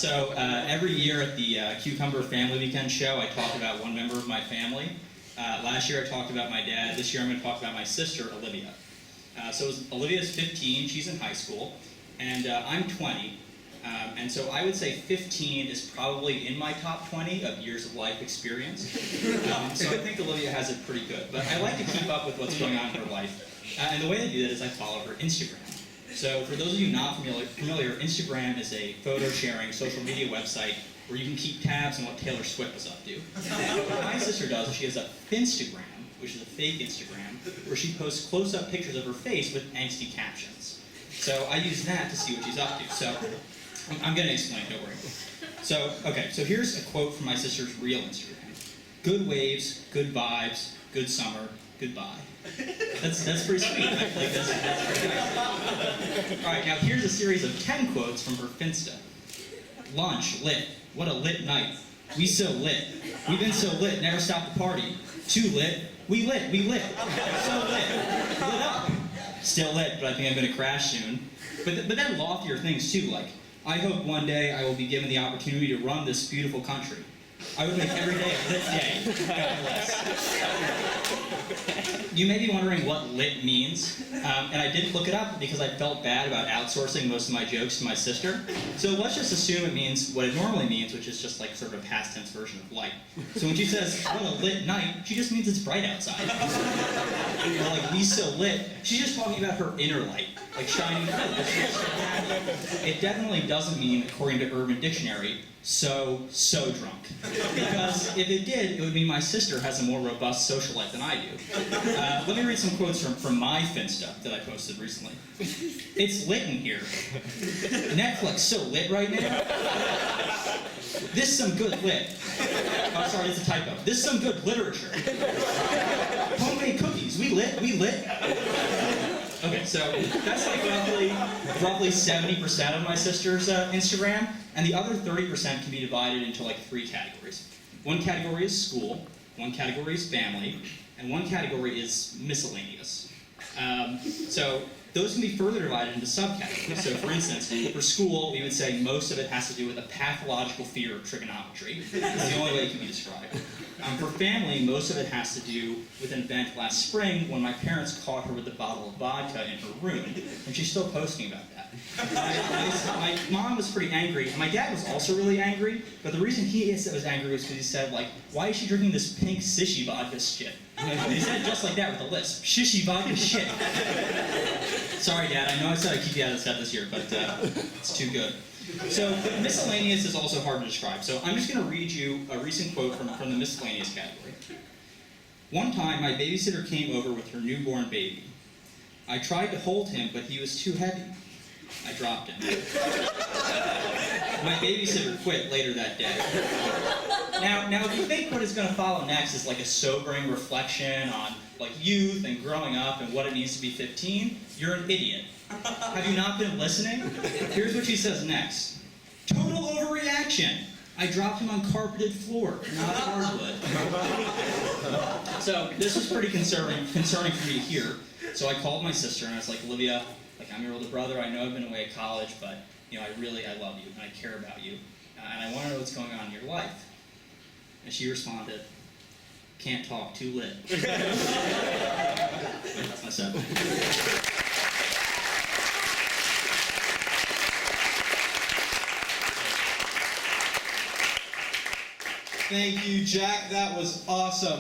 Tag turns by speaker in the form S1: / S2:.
S1: Every year at the Cucumber Family Weekend show, I talk about one member of my family. Last year I talked about my dad. This year I'm going to talk about my sister, Olivia. Olivia's 15, she's in high school, and I'm 20. And so I would say 15 is probably in my top 20 of years of life experience. So I think Olivia has it pretty good. But I like to keep up with what's going on in her life. And the way I do that is I follow her Instagram. So for those of you not familiar, Instagram is a photo-sharing social media website where you can keep tabs on what Taylor Swift is up to. What my sister does is she has a Finstagram, which is a fake Instagram, where she posts close-up pictures of her face with angsty captions. So I use that to see what she's up to. So I'm going to explain, don't worry. So here's a quote from my sister's real Instagram. Good waves, good vibes, good summer, goodbye. That's pretty sweet, right? Like that's pretty nice. All right, now here's a series of 10 quotes from her Finsta. Lunch, lit. What a lit night. We so lit. We've been so lit, never stopped the party. Too lit. We lit. So lit. Lit up. Still lit, but I think I'm going to crash soon. But then loftier things too, like, I hope one day I will be given the opportunity to run this beautiful country. I would make every day a lit day. God bless. You may be wondering what lit means, and I didn't look it up because I felt bad about outsourcing most of my jokes to my sister. So let's just assume it means what it normally means, which is just like sort of a past tense version of light. So when she says, what a lit night, she just means it's bright outside. Or like, we so lit, she's just talking about her inner light, like shining bright. It definitely doesn't mean, according to Urban Dictionary, so drunk. Because if it did, it would mean my sister has a more robust social life than I do. Let me read some quotes from my Finsta that I posted recently. It's lit in here. Netflix so lit right now. This some good lit. Oh, sorry, it's a typo. This some good literature. Homemade cookies. We lit. Okay, so that's like roughly 70% of my sister's Instagram, and the other 30% can be divided into like 3 categories. One category is school, one category is family, and one category is miscellaneous. So those can be further divided into subcategories. So for instance, for school, we would say most of it has to do with a pathological fear of trigonometry. It's the only way it can be described. For family, most of it has to do with an event last spring when my parents caught her with a bottle of vodka in her room, and she's still posting about that. My mom was pretty angry, and my dad was also really angry, but the reason he was angry was because he said, like, why is she drinking this pink sishy vodka shit? And he said it just like that with a lisp. Shishy vodka shit. Sorry, Dad, I know I said I'd keep you out of the set this year, but it's too good. So miscellaneous is also hard to describe, so I'm just going to read you a recent quote from the miscellaneous category. One time, my babysitter came over with her newborn baby. I tried to hold him, but he was too heavy. I dropped him. My babysitter quit later that day. Now, if you think what is going to follow next is like a sobering reflection on like youth and growing up and what it means to be 15, you're an idiot. Have you not been listening? Here's what she says next. Total overreaction. I dropped him on carpeted floor, not hardwood. So this was pretty concerning for me to hear. So I called my sister and I was like, Olivia, like, I'm your older brother. I know I've been away at college, but I love you and I care about you, and I want to know what's going on in your life. And she responded, can't talk, too lit. That's my set.
S2: Thank you, Jack. That was awesome.